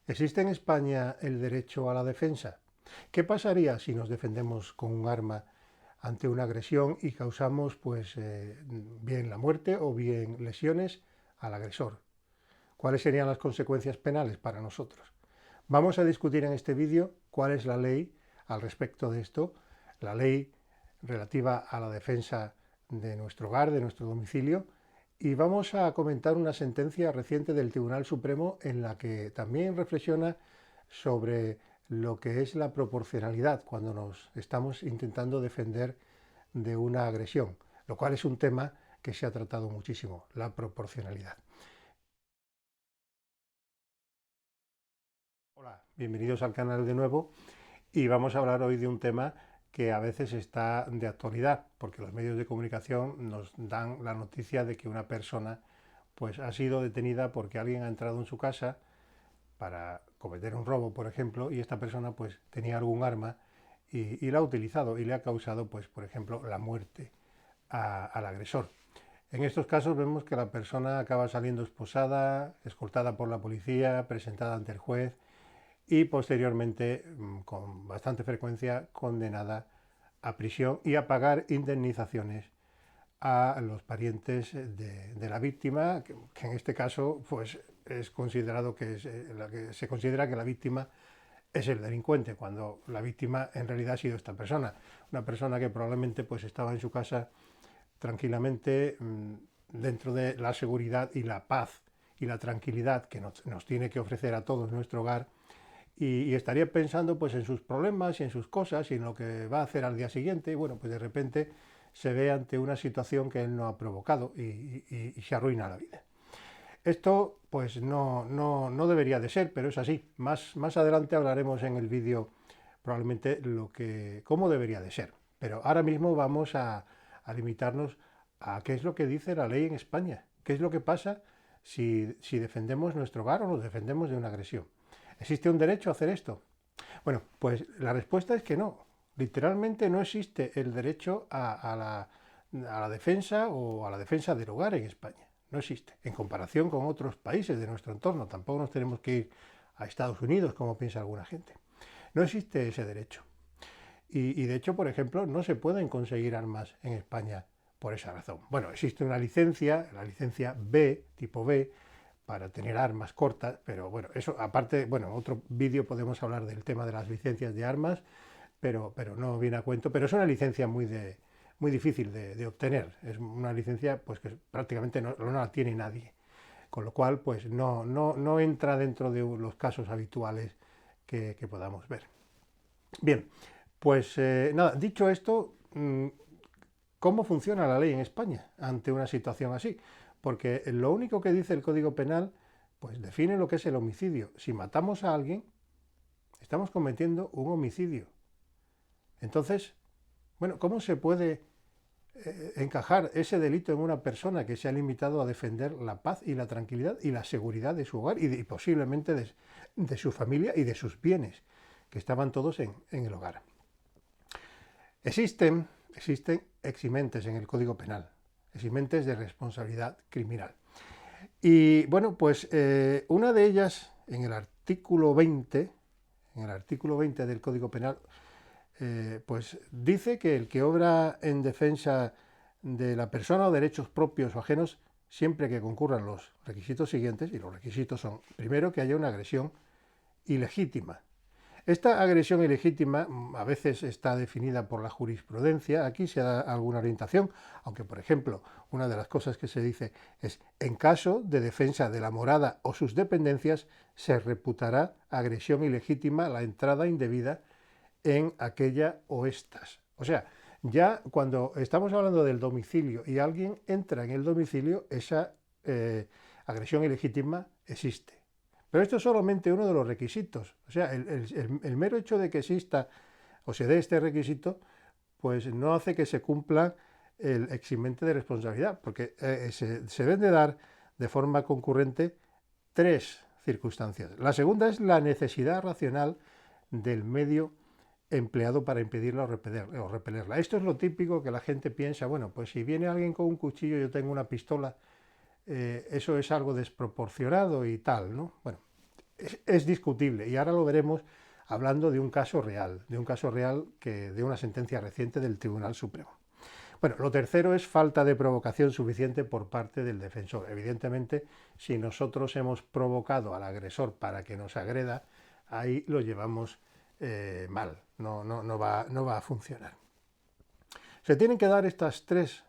¿Existe en España el derecho a la defensa? ¿Qué pasaría si nos defendemos con un arma ante una agresión y causamos bien la muerte o bien lesiones al agresor? ¿Cuáles serían las consecuencias penales para nosotros? Vamos a discutir en este vídeo cuál es la ley al respecto de esto, la ley relativa a la defensa de nuestro hogar, de nuestro domicilio, y vamos a comentar una sentencia reciente del Tribunal Supremo en la que también reflexiona sobre lo que es la proporcionalidad cuando nos estamos intentando defender de una agresión, lo cual es un tema que se ha tratado muchísimo, la proporcionalidad. Hola, bienvenidos al canal de nuevo y vamos a hablar hoy de un tema que a veces está de actualidad, porque los medios de comunicación nos dan la noticia de que una persona pues ha sido detenida porque alguien ha entrado en su casa para cometer un robo, por ejemplo, y esta persona pues tenía algún arma y la ha utilizado y le ha causado pues por ejemplo la muerte al agresor. En estos casos vemos que la persona acaba saliendo esposada, escoltada por la policía, presentada ante el juez y posteriormente, con bastante frecuencia, condenada a prisión y a pagar indemnizaciones a los parientes de la víctima, que en este caso pues, es considerado que es, la que se considera que la víctima es el delincuente, cuando la víctima en realidad ha sido esta persona, una persona que probablemente pues, estaba en su casa tranquilamente dentro de la seguridad y la paz y la tranquilidad que nos tiene que ofrecer a todos nuestro hogar y estaría pensando pues en sus problemas y en sus cosas y en lo que va a hacer al día siguiente y bueno, pues de repente se ve ante una situación que él no ha provocado y se arruina la vida. Esto pues no debería de ser, pero es así. Más adelante hablaremos en el vídeo probablemente cómo debería de ser. Pero ahora mismo vamos a limitarnos a qué es lo que dice la ley en España, qué es lo que pasa si defendemos nuestro hogar o nos defendemos de una agresión. ¿Existe un derecho a hacer esto? Bueno, pues la respuesta es que no. Literalmente no existe el derecho a la defensa o a la defensa del hogar en España. No existe. En comparación con otros países de nuestro entorno. Tampoco nos tenemos que ir a Estados Unidos, como piensa alguna gente. No existe ese derecho. Y de hecho, por ejemplo, no se pueden conseguir armas en España por esa razón. Bueno, existe una licencia, la licencia B, tipo B, para tener armas cortas, pero bueno, eso aparte, bueno, en otro vídeo podemos hablar del tema de las licencias de armas, pero no viene a cuento, pero es una licencia muy difícil de obtener, es una licencia pues que prácticamente no la tiene nadie, con lo cual pues no entra dentro de los casos habituales que podamos ver. Bien, pues nada, dicho esto, ¿cómo funciona la ley en España ante una situación así? Porque lo único que dice el Código Penal, pues define lo que es el homicidio. Si matamos a alguien, estamos cometiendo un homicidio. Entonces, bueno, ¿cómo se puede encajar ese delito en una persona que se ha limitado a defender la paz y la tranquilidad y la seguridad de su hogar y posiblemente de su familia y de sus bienes, que estaban todos en el hogar? Existen eximentes en el Código Penal, eximentes de responsabilidad criminal. Y bueno, pues una de ellas, en el artículo 20 del Código Penal, pues dice que el que obra en defensa de la persona o derechos propios o ajenos, siempre que concurran los requisitos siguientes, y los requisitos son, primero, que haya una agresión ilegítima. Esta agresión ilegítima a veces está definida por la jurisprudencia, aquí se da alguna orientación, aunque por ejemplo una de las cosas que se dice es en caso de defensa de la morada o sus dependencias se reputará agresión ilegítima la entrada indebida en aquella o estas. O sea, ya cuando estamos hablando del domicilio y alguien entra en el domicilio, esa agresión ilegítima existe. Pero esto es solamente uno de los requisitos. O sea, el mero hecho de que exista o se dé este requisito, pues no hace que se cumpla el eximente de responsabilidad, porque se deben de dar de forma concurrente tres circunstancias. La segunda es la necesidad racional del medio empleado para impedirla o repelerla. Esto es lo típico que la gente piensa, bueno, pues si viene alguien con un cuchillo, yo tengo una pistola, eso es algo desproporcionado y tal, ¿no? Bueno, es discutible, y ahora lo veremos hablando de un caso real, de una sentencia reciente del Tribunal Supremo. Bueno, lo tercero es falta de provocación suficiente por parte del defensor. Evidentemente, si nosotros hemos provocado al agresor para que nos agreda, ahí lo llevamos mal, no va a funcionar. Se tienen que dar estos tres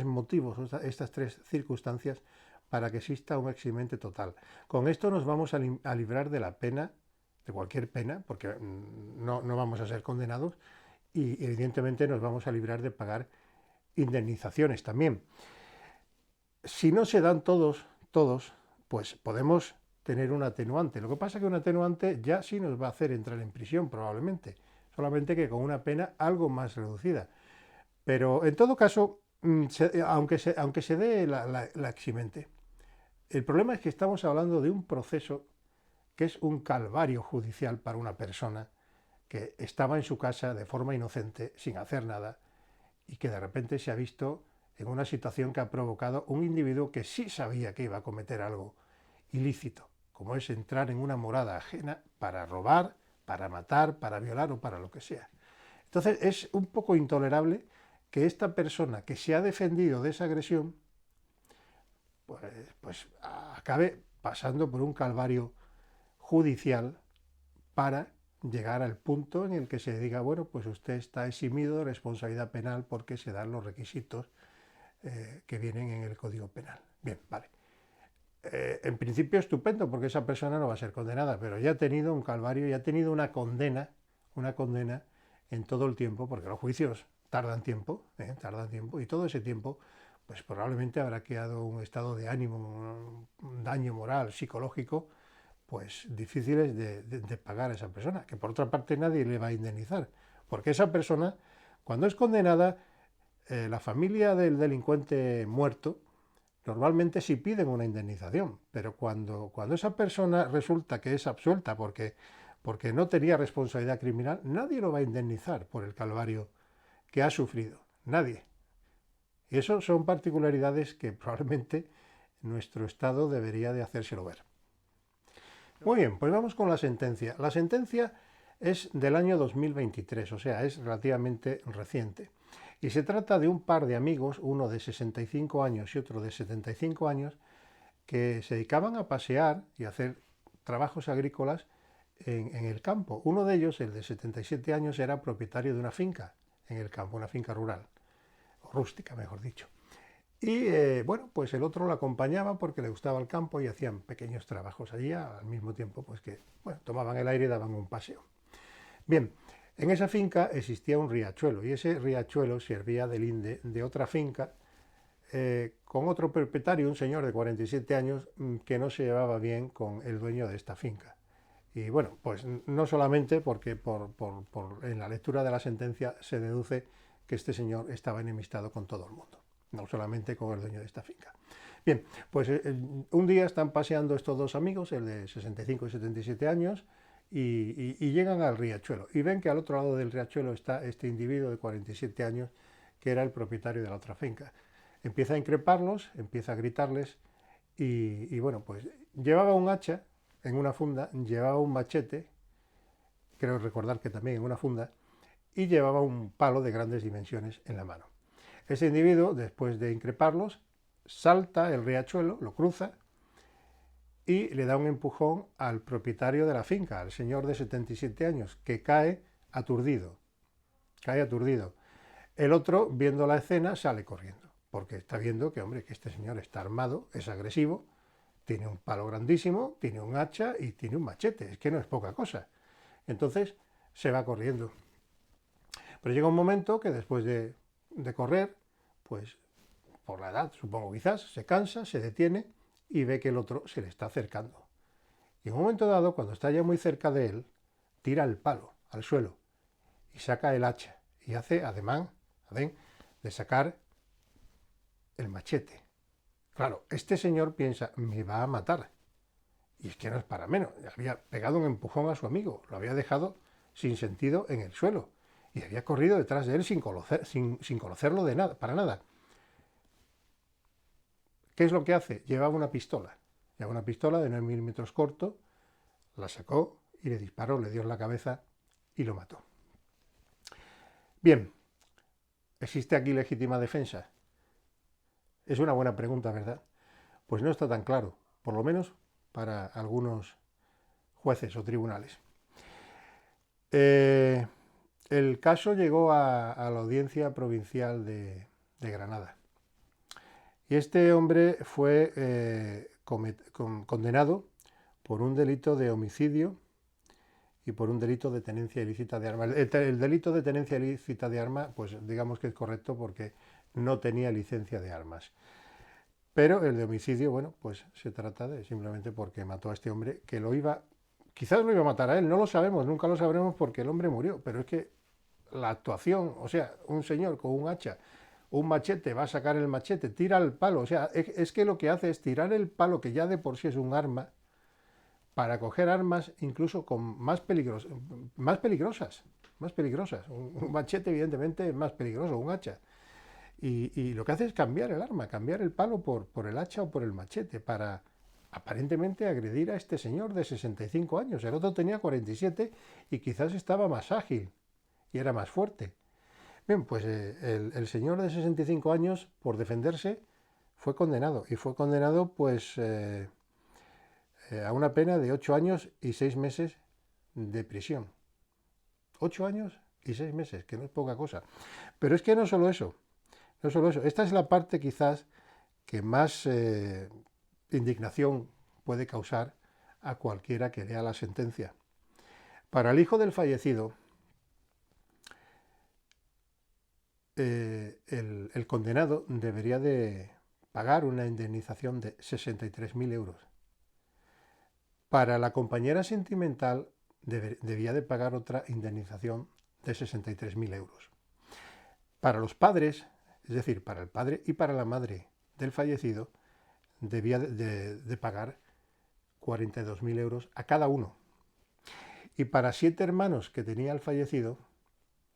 motivos, estas tres circunstancias para que exista un eximente total. Con esto nos vamos a librar de la pena, de cualquier pena, porque no vamos a ser condenados, y evidentemente nos vamos a librar de pagar indemnizaciones también. Si no se dan todos, pues podemos tener un atenuante. Lo que pasa es que un atenuante ya sí nos va a hacer entrar en prisión probablemente, solamente que con una pena algo más reducida. Pero en todo caso, aunque se dé la eximente, el problema es que estamos hablando de un proceso que es un calvario judicial para una persona que estaba en su casa de forma inocente, sin hacer nada, y que de repente se ha visto en una situación que ha provocado un individuo que sí sabía que iba a cometer algo ilícito, como es entrar en una morada ajena para robar, para matar, para violar o para lo que sea. Entonces es un poco intolerable que esta persona que se ha defendido de esa agresión pues acabe pasando por un calvario judicial para llegar al punto en el que se diga, bueno, pues usted está eximido de responsabilidad penal porque se dan los requisitos que vienen en el Código Penal. Bien, vale. En principio estupendo porque esa persona no va a ser condenada, pero ya ha tenido un calvario, ya ha tenido una condena en todo el tiempo, porque los juicios tardan tiempo, y todo ese tiempo pues probablemente habrá quedado un estado de ánimo, un daño moral, psicológico, pues difíciles de pagar a esa persona, que por otra parte nadie le va a indemnizar, porque esa persona, cuando es condenada, la familia del delincuente muerto, normalmente sí piden una indemnización, pero cuando esa persona resulta que es absuelta porque no tenía responsabilidad criminal, nadie lo va a indemnizar por el calvario que ha sufrido, nadie. Y eso son particularidades que probablemente nuestro Estado debería de hacérselo ver. Muy bien, pues vamos con la sentencia. La sentencia es del año 2023, o sea, es relativamente reciente. Y se trata de un par de amigos, uno de 65 años y otro de 75 años, que se dedicaban a pasear y a hacer trabajos agrícolas en el campo. Uno de ellos, el de 77 años, era propietario de una finca en el campo, una finca rural, o rústica, mejor dicho. Y bueno, pues el otro lo acompañaba porque le gustaba el campo y hacían pequeños trabajos allí al mismo tiempo pues que bueno, tomaban el aire y daban un paseo. Bien, en esa finca existía un riachuelo y ese riachuelo servía de linde de otra finca con otro propietario, un señor de 47 años que no se llevaba bien con el dueño de esta finca. Y bueno, pues no solamente porque en la lectura de la sentencia se deduce que este señor estaba enemistado con todo el mundo, no solamente con el dueño de esta finca. Bien, pues un día están paseando estos dos amigos, el de 65 y 77 años, y llegan al riachuelo y ven que al otro lado del riachuelo está este individuo de 47 años que era el propietario de la otra finca. Empieza a increparlos, empieza a gritarles y bueno, pues llevaba un hacha en una funda, llevaba un machete, creo recordar que también en una funda, y llevaba un palo de grandes dimensiones en la mano. Ese individuo, después de increparlos, salta el riachuelo, lo cruza y le da un empujón al propietario de la finca, al señor de 77 años, que cae aturdido. Cae aturdido. El otro, viendo la escena, sale corriendo, porque está viendo que, hombre, que este señor está armado, es agresivo, tiene un palo grandísimo, tiene un hacha y tiene un machete, es que no es poca cosa. Entonces se va corriendo. Pero llega un momento que después de correr, pues por la edad, supongo quizás, se cansa, se detiene y ve que el otro se le está acercando. Y en un momento dado, cuando está ya muy cerca de él, tira el palo al suelo y saca el hacha y hace ademán de sacar el machete. Claro, este señor piensa, me va a matar. Y es que no es para menos. Había pegado un empujón a su amigo, lo había dejado sin sentido en el suelo y había corrido detrás de él sin conocerlo de nada, para nada. ¿Qué es lo que hace? Llevaba una pistola de 9 milímetros corto, la sacó y le disparó, le dio en la cabeza y lo mató. Bien, ¿existe aquí legítima defensa? Es una buena pregunta, ¿verdad? Pues no está tan claro, por lo menos para algunos jueces o tribunales. El caso llegó a la Audiencia Provincial de Granada. Y este hombre fue condenado por un delito de homicidio y por un delito de tenencia ilícita de armas. El delito de tenencia ilícita de armas, pues digamos que es correcto porque no tenía licencia de armas. Pero el de homicidio, bueno, pues se trata de simplemente porque mató a este hombre que quizás lo iba a matar a él, no lo sabemos, nunca lo sabremos porque el hombre murió, pero es que la actuación, o sea, un señor con un hacha, un machete, va a sacar el machete, tira el palo, o sea, es que lo que hace es tirar el palo, que ya de por sí es un arma, para coger armas incluso con más peligrosas. Un machete evidentemente es más peligroso, un hacha. Y lo que hace es cambiar el arma, cambiar el palo por el hacha o por el machete, para aparentemente agredir a este señor de 65 años. El otro tenía 47 y quizás estaba más ágil y era más fuerte. Bien, pues el señor de 65 años, por defenderse, fue condenado. Y fue condenado pues a una pena de 8 años y 6 meses de prisión. 8 años y 6 meses, que no es poca cosa. Pero es que no solo eso. No solo eso. Esta es la parte quizás que más indignación puede causar a cualquiera que lea la sentencia. Para el hijo del fallecido, el condenado debería de pagar una indemnización de 63.000 euros. Para la compañera sentimental debía de pagar otra indemnización de 63.000 euros. Para los padres, es decir, para el padre y para la madre del fallecido, debía de pagar 42.000 euros a cada uno. Y para 7 hermanos que tenía el fallecido,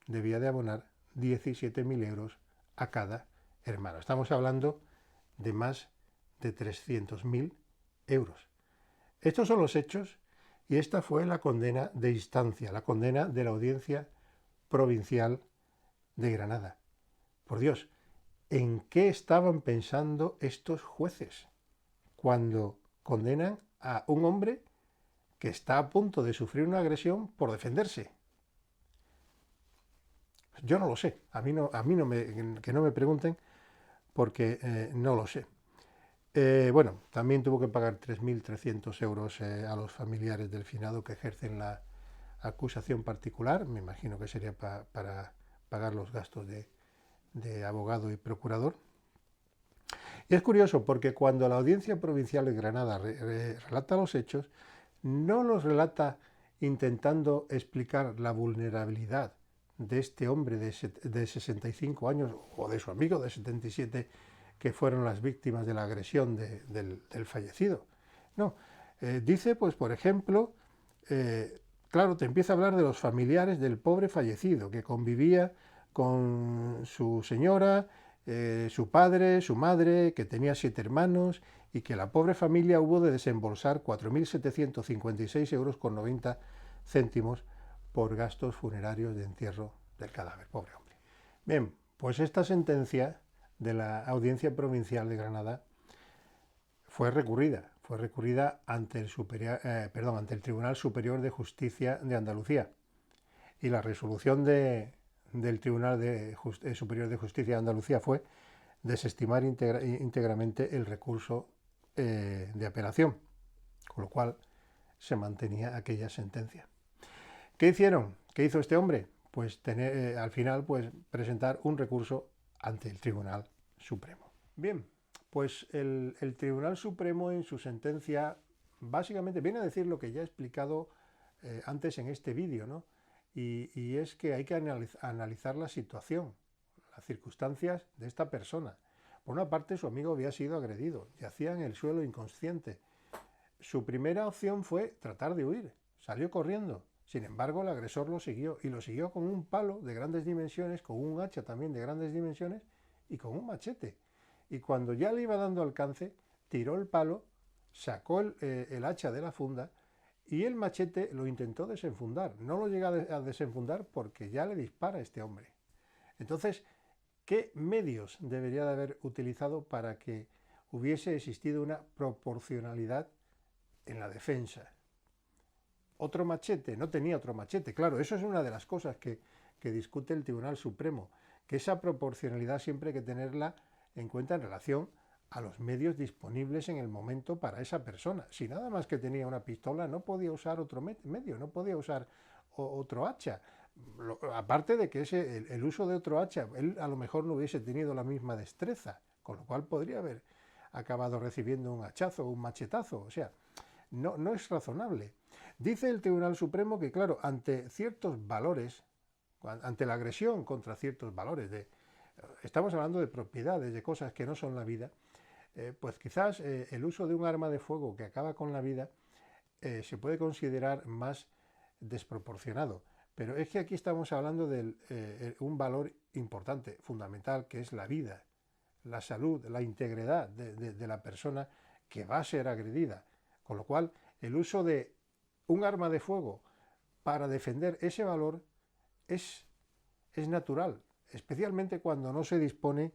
debía de abonar 17.000 euros a cada hermano. Estamos hablando de más de 300.000 euros. Estos son los hechos y esta fue la condena de instancia, la condena de la Audiencia Provincial de Granada. Por Dios, ¿en qué estaban pensando estos jueces cuando condenan a un hombre que está a punto de sufrir una agresión por defenderse? Yo no lo sé, que no me pregunten porque no lo sé. Bueno, también tuvo que pagar 3.300 euros a los familiares del finado que ejercen la acusación particular. Me imagino que sería para pagar los gastos de abogado y procurador. Y es curioso porque cuando la Audiencia Provincial de Granada relata los hechos, no los relata intentando explicar la vulnerabilidad de este hombre de 65 años o de su amigo de 77 que fueron las víctimas de la agresión del fallecido. No, dice, pues por ejemplo, claro, te empieza a hablar de los familiares del pobre fallecido, que convivía con su señora, su padre, su madre, que tenía 7 hermanos y que la pobre familia hubo de desembolsar 4.756 euros con 90 céntimos por gastos funerarios de entierro del cadáver. Pobre hombre. Bien, pues esta sentencia de la Audiencia Provincial de Granada fue recurrida ante el Tribunal Superior de Justicia de Andalucía. Y la resolución del Tribunal Superior de Justicia de Andalucía fue desestimar íntegramente el recurso de apelación, con lo cual se mantenía aquella sentencia. ¿Qué hicieron? ¿Qué hizo este hombre? Pues al final presentar un recurso ante el Tribunal Supremo. Bien, pues el Tribunal Supremo en su sentencia básicamente viene a decir lo que ya he explicado antes en este vídeo, ¿no? Y es que hay que analizar la situación, las circunstancias de esta persona. Por una parte, su amigo había sido agredido, yacía en el suelo inconsciente. Su primera opción fue tratar de huir, salió corriendo. Sin embargo, el agresor lo siguió y lo siguió con un palo de grandes dimensiones, con un hacha también de grandes dimensiones y con un machete. Y cuando ya le iba dando alcance, tiró el palo, sacó el hacha de la funda y el machete lo intentó desenfundar. No lo llega a desenfundar porque ya le dispara a este hombre. Entonces, ¿qué medios debería de haber utilizado para que hubiese existido una proporcionalidad en la defensa? Otro machete, no tenía otro machete. Claro, eso es una de las cosas que discute el Tribunal Supremo, que esa proporcionalidad siempre hay que tenerla en cuenta en relación a los medios disponibles en el momento para esa persona. Si nada más que tenía una pistola, no podía usar otro medio, no podía usar otro hacha. Aparte de que el uso de otro hacha, él a lo mejor no hubiese tenido la misma destreza, con lo cual podría haber acabado recibiendo un hachazo o un machetazo. O sea, no es razonable. Dice el Tribunal Supremo que, claro, ante ciertos valores, ante la agresión contra ciertos valores, estamos hablando de propiedades, de cosas que no son la vida, pues quizás el uso de un arma de fuego que acaba con la vida se puede considerar más desproporcionado. Pero es que aquí estamos hablando de un valor importante, fundamental, que es la vida, la salud, la integridad de la persona que va a ser agredida. Con lo cual, el uso de un arma de fuego para defender ese valor es natural, especialmente cuando no se dispone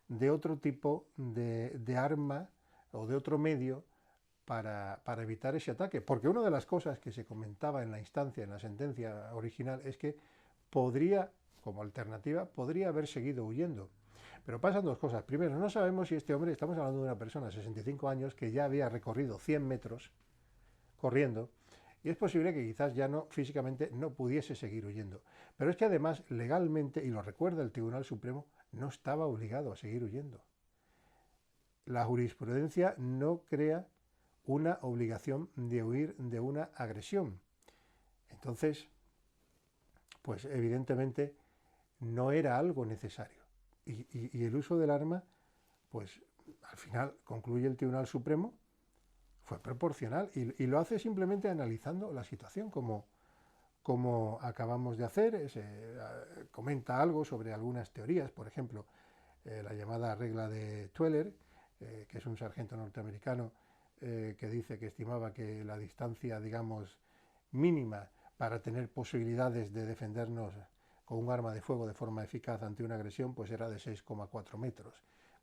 de otro tipo de arma o de otro medio para evitar ese ataque. Porque una de las cosas que se comentaba en la instancia, en la sentencia original, es que podría, como alternativa, podría haber seguido huyendo. Pero pasan dos cosas. Primero, no sabemos si este hombre, estamos hablando de una persona de 65 años que ya había recorrido 100 metros corriendo, y es posible que quizás ya no físicamente no pudiese seguir huyendo. Pero es que además legalmente, y lo recuerda el Tribunal Supremo, no estaba obligado a seguir huyendo. La jurisprudencia no crea una obligación de huir de una agresión. Entonces, pues evidentemente no era algo necesario. Y el uso del arma, pues al final concluye el Tribunal Supremo, fue proporcional y lo hace simplemente analizando la situación como acabamos de hacer. Comenta algo sobre algunas teorías, por ejemplo, la llamada regla de Tweller, que es un sargento norteamericano que dice que estimaba que la distancia, digamos, mínima para tener posibilidades de defendernos con un arma de fuego de forma eficaz ante una agresión, pues era de 6,4 metros.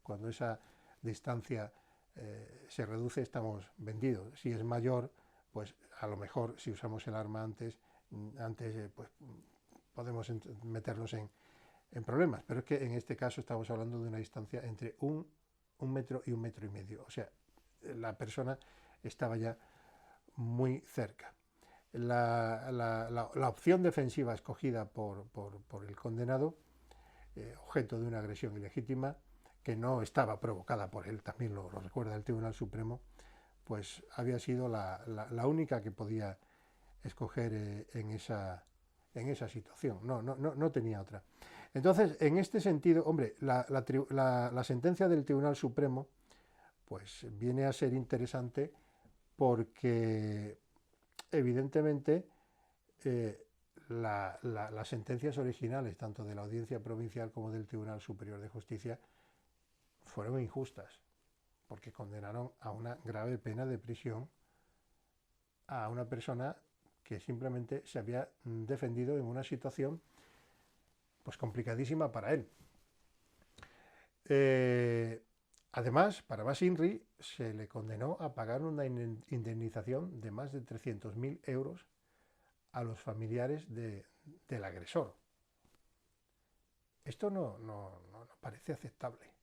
Cuando esa distancia se reduce, estamos vendidos. Si es mayor, pues a lo mejor si usamos el arma antes pues podemos meternos en problemas. Pero es que en este caso estamos hablando de una distancia entre un metro y 1,5 metros. O sea, la persona estaba ya muy cerca. La opción defensiva escogida por el condenado, objeto de una agresión ilegítima, que no estaba provocada por él, también lo recuerda el Tribunal Supremo, pues había sido la única que podía escoger en esa situación. No tenía otra. Entonces, en este sentido, hombre, la sentencia del Tribunal Supremo pues viene a ser interesante porque evidentemente las sentencias originales, tanto de la Audiencia Provincial como del Tribunal Superior de Justicia, fueron injustas, porque condenaron a una grave pena de prisión a una persona que simplemente se había defendido en una situación pues complicadísima para él. Además, para Bas Inri se le condenó a pagar una indemnización de más de 300.000 euros a los familiares del agresor. Esto no parece aceptable.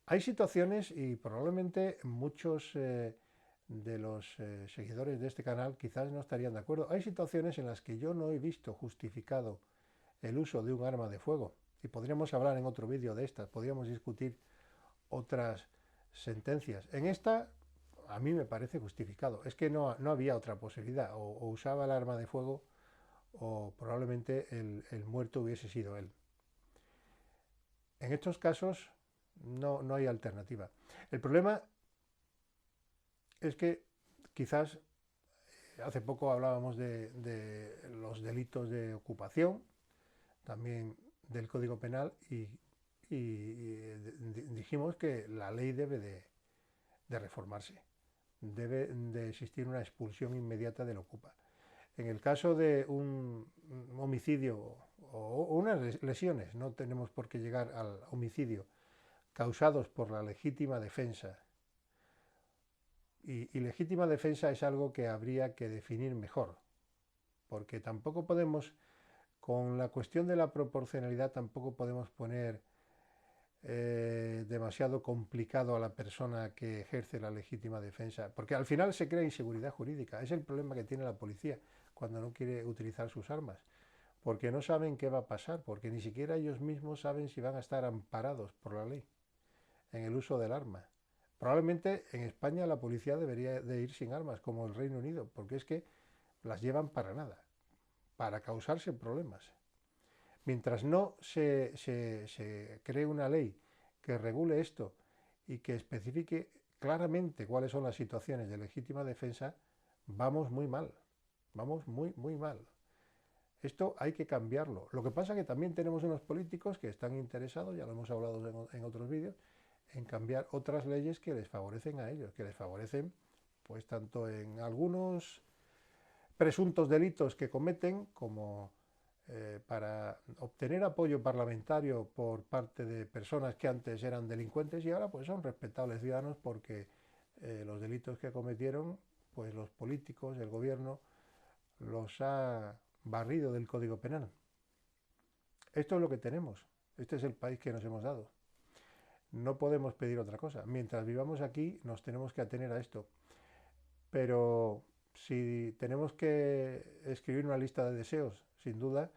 Hay situaciones, y probablemente muchos de los seguidores de este canal quizás no estarían de acuerdo, hay situaciones en las que yo no he visto justificado el uso de un arma de fuego. Y podríamos hablar en otro vídeo de estas, podríamos discutir otras sentencias. En esta, a mí me parece justificado. Es que no había otra posibilidad. O usaba el arma de fuego o probablemente el muerto hubiese sido él. En estos casos no hay alternativa. El problema es que quizás hace poco hablábamos de los delitos de ocupación, también del Código Penal, y dijimos que la ley debe de reformarse, debe de existir una expulsión inmediata del ocupa. En el caso de un homicidio o unas lesiones, no tenemos por qué llegar al homicidio, causados por la legítima defensa. Y legítima defensa es algo que habría que definir mejor, porque tampoco podemos, con la cuestión de la proporcionalidad, tampoco podemos poner demasiado complicado a la persona que ejerce la legítima defensa, porque al final se crea inseguridad jurídica. Es el problema que tiene la policía cuando no quiere utilizar sus armas, porque no saben qué va a pasar, porque ni siquiera ellos mismos saben si van a estar amparados por la ley en el uso del arma. Probablemente en España la policía debería de ir sin armas, como el Reino Unido, porque es que las llevan para nada, para causarse problemas. Mientras no se cree una ley que regule esto y que especifique claramente cuáles son las situaciones de legítima defensa, vamos muy mal, vamos muy mal. Esto hay que cambiarlo. Lo que pasa es que también tenemos unos políticos que están interesados, ya lo hemos hablado en otros vídeos, en cambiar otras leyes que les favorecen a ellos, que les favorecen pues tanto en algunos presuntos delitos que cometen como para obtener apoyo parlamentario por parte de personas que antes eran delincuentes y ahora pues son respetables ciudadanos porque los delitos que cometieron pues los políticos, el gobierno los ha barrido del Código Penal. Esto es lo que tenemos, este es el país que nos hemos dado. No podemos pedir otra cosa. Mientras vivamos aquí nos tenemos que atener a esto. Pero si tenemos que escribir una lista de deseos, sin duda,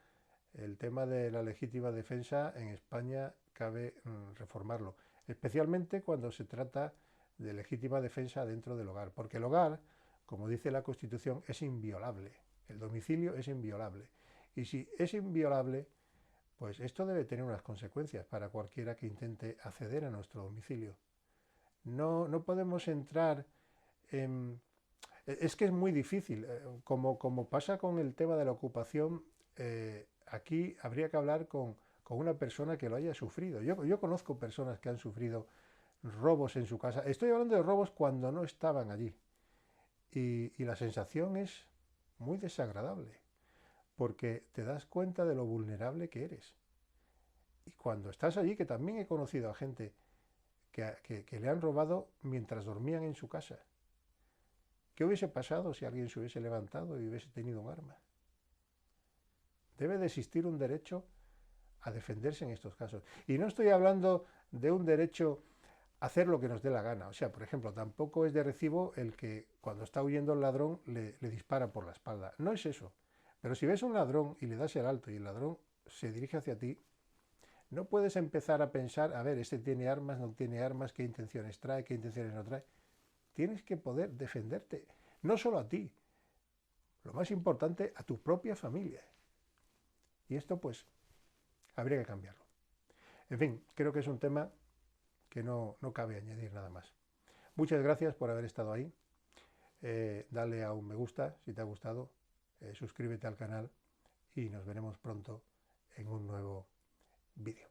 el tema de la legítima defensa en España cabe reformarlo, especialmente cuando se trata de legítima defensa dentro del hogar, porque el hogar, como dice la Constitución, es inviolable, el domicilio es inviolable. Y si es inviolable, pues esto debe tener unas consecuencias para cualquiera que intente acceder a nuestro domicilio. No podemos entrar en... Es que es muy difícil, como pasa con el tema de la ocupación, aquí habría que hablar con una persona que lo haya sufrido. Yo conozco personas que han sufrido robos en su casa. Estoy hablando de robos cuando no estaban allí. Y la sensación es muy desagradable, porque te das cuenta de lo vulnerable que eres. Y cuando estás allí, que también he conocido a gente que le han robado mientras dormían en su casa. ¿Qué hubiese pasado si alguien se hubiese levantado y hubiese tenido un arma? Debe de existir un derecho a defenderse en estos casos. Y no estoy hablando de un derecho a hacer lo que nos dé la gana. O sea, por ejemplo, tampoco es de recibo el que cuando está huyendo el ladrón le dispara por la espalda. No es eso. Pero si ves a un ladrón y le das el alto y el ladrón se dirige hacia ti, no puedes empezar a pensar, a ver, este tiene armas, no tiene armas, qué intenciones trae, qué intenciones no trae. Tienes que poder defenderte, no solo a ti, lo más importante, a tu propia familia. Y esto pues habría que cambiarlo. En fin, creo que es un tema que no cabe añadir nada más. Muchas gracias por haber estado ahí. Dale a un me gusta si te ha gustado, suscríbete al canal y nos veremos pronto en un nuevo vídeo.